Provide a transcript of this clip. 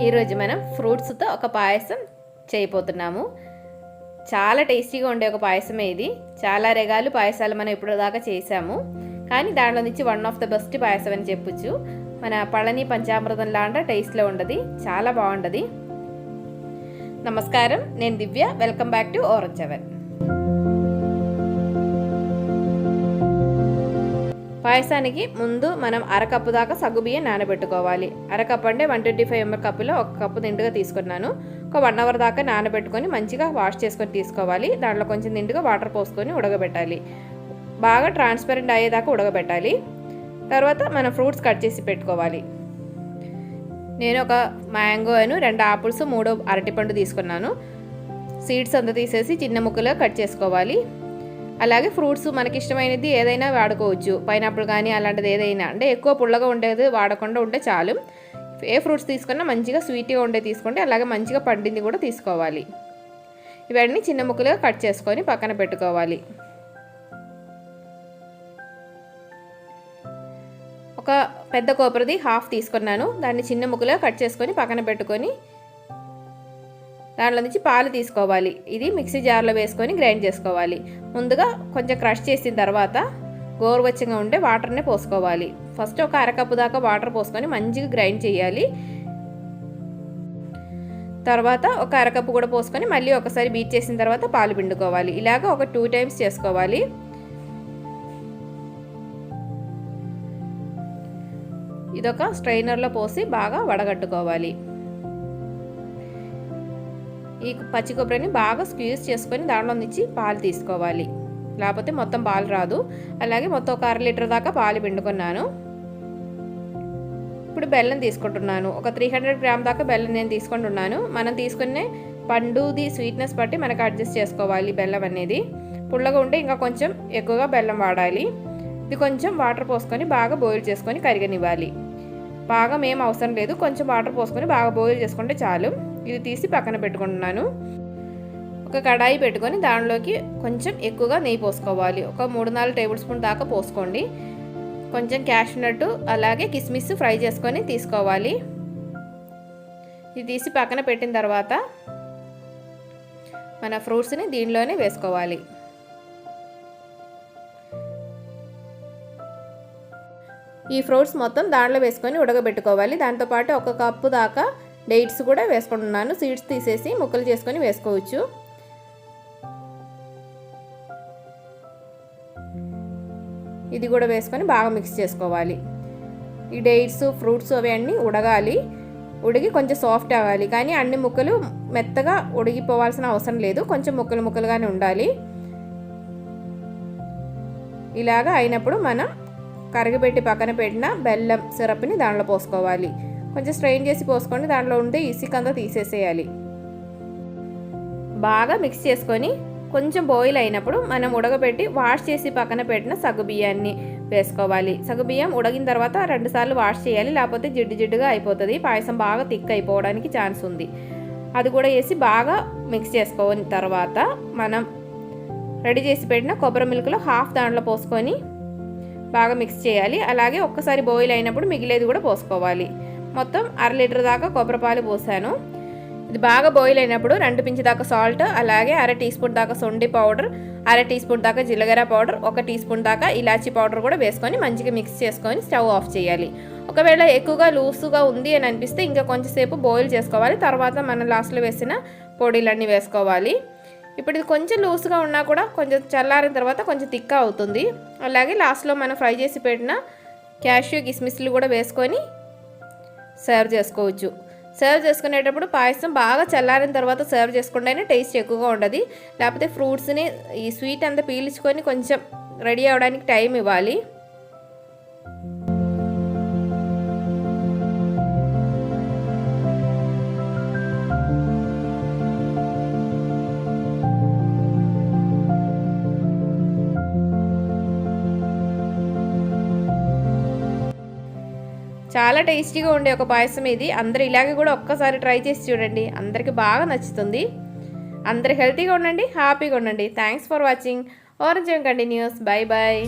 ఈరోజు మనం ఫ్రూట్స్తో ఒక పాయసం చేయబోతున్నాము. చాలా టేస్టీగా ఉండే ఒక పాయసమే ఇది. చాలా రకాల పాయసాలు మనం ఇప్పుడు దాకా చేసాము, కానీ దాంట్లో నుంచి వన్ ఆఫ్ ద బెస్ట్ పాయసం అని చెప్పొచ్చు. మన పళని పంచామృతం లాంటి టేస్ట్లో ఉండదు, చాలా బాగుంటుంది. నమస్కారం, నేను Divya. Welcome back to orange oven. పాయసానికి ముందు మనం అరకప్పు దాకా సగ్గుబియ్యం నానబెట్టుకోవాలి. అరకప్పు అంటే 125 ml కప్పులో ఒక కప్పు నిండుగా తీసుకున్నాను. ఒక 1 అవర్ దాకా నానబెట్టుకొని మంచిగా వాష్ చేసుకొని తీసుకోవాలి. దాంట్లో కొంచెం నిండుగా వాటర్ పోసుకొని ఉడకబెట్టాలి. బాగా ట్రాన్స్పరెంట్ అయ్యేదాకా ఉడకబెట్టాలి. తర్వాత మనం ఫ్రూట్స్ కట్ చేసి పెట్టుకోవాలి. నేను ఒక మ్యాంగో 2 ఆపిల్స్ 3 అరటిపండు తీసుకున్నాను. సీడ్స్ అంతా తీసేసి చిన్న ముక్కలుగా కట్ చేసుకోవాలి. అలాగే ఫ్రూట్స్ మనకి ఇష్టమైనది ఏదైనా వాడుకోవచ్చు. పైనాపిల్ కానీ అలాంటిది ఏదైనా, అంటే ఎక్కువ పుల్లగా ఉండేది వాడకుండా ఉంటే చాలు. ఏ ఫ్రూట్స్ తీసుకున్నా మంచిగా స్వీట్గా ఉండే తీసుకోండి. అలాగే మంచిగా పండింది కూడా తీసుకోవాలి. ఇవన్నీ చిన్న ముక్కలుగా కట్ చేసుకొని పక్కన పెట్టుకోవాలి. ఒక పెద్ద కొబ్బరిది హాఫ్ తీసుకున్నాను. దాన్ని చిన్న ముక్కలుగా కట్ చేసుకొని పక్కన పెట్టుకొని దాంట్లో నుంచి పాలు తీసుకోవాలి. ఇది మిక్సీ జార్లో వేసుకొని గ్రైండ్ చేసుకోవాలి. ముందుగా కొంచెం క్రష్ చేసిన తర్వాత గోరువెచ్చగా ఉండే వాటర్నే పోసుకోవాలి. ఫస్ట్ ఒక అరకప్పు దాకా వాటర్ పోసుకొని మంచిగా గ్రైండ్ చేయాలి. తర్వాత ఒక అరకప్పు కూడా పోసుకొని మళ్ళీ ఒకసారి బీట్ చేసిన తర్వాత పాలు పిండుకోవాలి. ఇలాగ ఒక 2 టైమ్స్ చేసుకోవాలి. ఇదొక స్ట్రైనర్లో పోసి బాగా వడగట్టుకోవాలి. ఈ పచ్చి కొబ్బరిని బాగా స్క్వీజ్ చేసుకొని దాంట్లో నుంచి పాలు తీసుకోవాలి, లేకపోతే మొత్తం పాలు రాదు. అలాగే మొత్తం ఒక 1/2 లీటర్ దాకా పాలు పిండుకున్నాను. ఇప్పుడు బెల్లం తీసుకుంటున్నాను. ఒక 300 గ్రామ్ దాకా బెల్లం నేను తీసుకుంటున్నాను. మనం తీసుకునే పండుది స్వీట్నెస్ బట్టి మనకు అడ్జస్ట్ చేసుకోవాలి. బెల్లం అనేది పుల్లగా ఉంటే ఇంకా కొంచెం ఎక్కువగా బెల్లం వాడాలి. ఇది కొంచెం వాటర్ పోసుకొని బాగా బాయిల్ చేసుకొని కరిగనివ్వాలి. బాగా మేము అవసరం లేదు, కొంచెం వాటర్ పోసుకొని బాగా బాయిల్ చేసుకుంటే చాలు. ఇది తీసి పక్కన పెట్టుకుంటున్నాను. ఒక కడాయి పెట్టుకొని దానిలోకి కొంచెం ఎక్కువగా నెయ్యి పోసుకోవాలి. ఒక 3-4 టేబుల్ స్పూన్ దాకా పోసుకోండి. కొంచెం క్యాష్ నట్ అలాగే కిస్మిస్ ఫ్రై చేసుకొని తీసుకోవాలి. ఇది తీసి పక్కన పెట్టిన తర్వాత మన ఫ్రూట్స్ని దీనిలోనే వేసుకోవాలి. ఈ ఫ్రూట్స్ మొత్తం దాంట్లో వేసుకొని ఉడకబెట్టుకోవాలి. దాంతోపాటు ఒక కప్పు దాకా డేట్స్ కూడా వేసుకుంటున్నాను. సీడ్స్ తీసేసి ముక్కలు చేసుకొని వేసుకోవచ్చు. ఇది కూడా వేసుకొని బాగా మిక్స్ చేసుకోవాలి. ఈ డేట్స్ ఫ్రూట్స్ అవి అన్నీ ఉడగాలి. ఉడిగి కొంచెం సాఫ్ట్ అవ్వాలి, కానీ అన్ని ముక్కలు మెత్తగా ఉడిగిపోవాల్సిన అవసరం లేదు. కొంచెం ముక్కలు ముక్కలుగానే ఉండాలి. ఇలాగా అయినప్పుడు మనం కరగబెట్టి పక్కన పెట్టిన బెల్లం సిరప్ని దాంట్లో పోసుకోవాలి. కొంచెం స్ట్రెయిన్ చేసి పోసుకొని దాంట్లో ఉండే ఇసుక అంతా తీసేసేయాలి. బాగా మిక్స్ చేసుకొని కొంచెం బాయిల్ అయినప్పుడు మనం ఉడకబెట్టి వాష్ చేసి పక్కన పెట్టిన సగ్గుబియ్యాన్ని వేసుకోవాలి. సగ్గుబియ్యం ఉడికిన తర్వాత 2 సార్లు వాష్ చేయాలి, లేకపోతే జిడ్డు జిడ్డుగా అయిపోతుంది. పాయసం బాగా థిక్ అయిపోవడానికి ఛాన్స్ ఉంది. అది కూడా వేసి బాగా మిక్స్ చేసుకోని తర్వాత మనం రెడీ చేసి పెట్టిన కొబ్బరి మిల్క్లో హాఫ్ దాంట్లో పోసుకొని బాగా మిక్స్ చేయాలి. అలాగే ఒక్కసారి బాయిల్ అయినప్పుడు మిగిలేది కూడా పోసుకోవాలి. మొత్తం 1/2 లీటర్ దాకా కొబ్బరి పాలు పోసాను. ఇది బాగా బాయిల్ అయినప్పుడు 2 పించ్ దాకా సాల్ట్, అలాగే 1/2 టీ స్పూన్ దాకా సొండి పౌడర్, 1/2 టీ స్పూన్ దాకా జీలకర్ర పౌడర్, 1 టీ స్పూన్ దాకా ఇలాచీ పౌడర్ కూడా వేసుకొని మంచిగా మిక్స్ చేసుకొని స్టవ్ ఆఫ్ చేయాలి. ఒకవేళ ఎక్కువగా లూసుగా ఉంది అని అనిపిస్తే ఇంకా కొంచెంసేపు బాయిల్ చేసుకోవాలి. తర్వాత మనం లాస్ట్లో వేసిన పొడిలన్నీ వేసుకోవాలి. ఇప్పుడు ఇది కొంచెం లూస్గా ఉన్నా కూడా కొంచెం చల్లారిన తర్వాత కొంచెం థిక్గా అవుతుంది. అలాగే లాస్ట్లో మనం ఫ్రై చేసి పెట్టిన క్యాష్యూ కిస్మిస్లు కూడా వేసుకొని సర్వ్ చేసుకోవచ్చు. సర్వ్ చేసుకునేటప్పుడు పాయసం బాగా చల్లారిన తర్వాత సర్వ్ చేసుకుంటేనే టేస్ట్ ఎక్కువగా ఉండదు. లేకపోతే ఫ్రూట్స్ని ఈ స్వీట్ అంతా పీల్చుకొని కొంచెం రెడీ అవ్వడానికి టైం ఇవ్వాలి. చాలా టేస్టీగా ఉండే ఒక పాయసం ఇది. అందరూ ఇలాగే కూడా ఒక్కసారి ట్రై చేసి చూడండి, అందరికీ బాగా నచ్చుతుంది. అందరూ హెల్తీగా ఉండండి, హ్యాపీగా ఉండండి. Thanks for watching. Orange continues. Bye bye.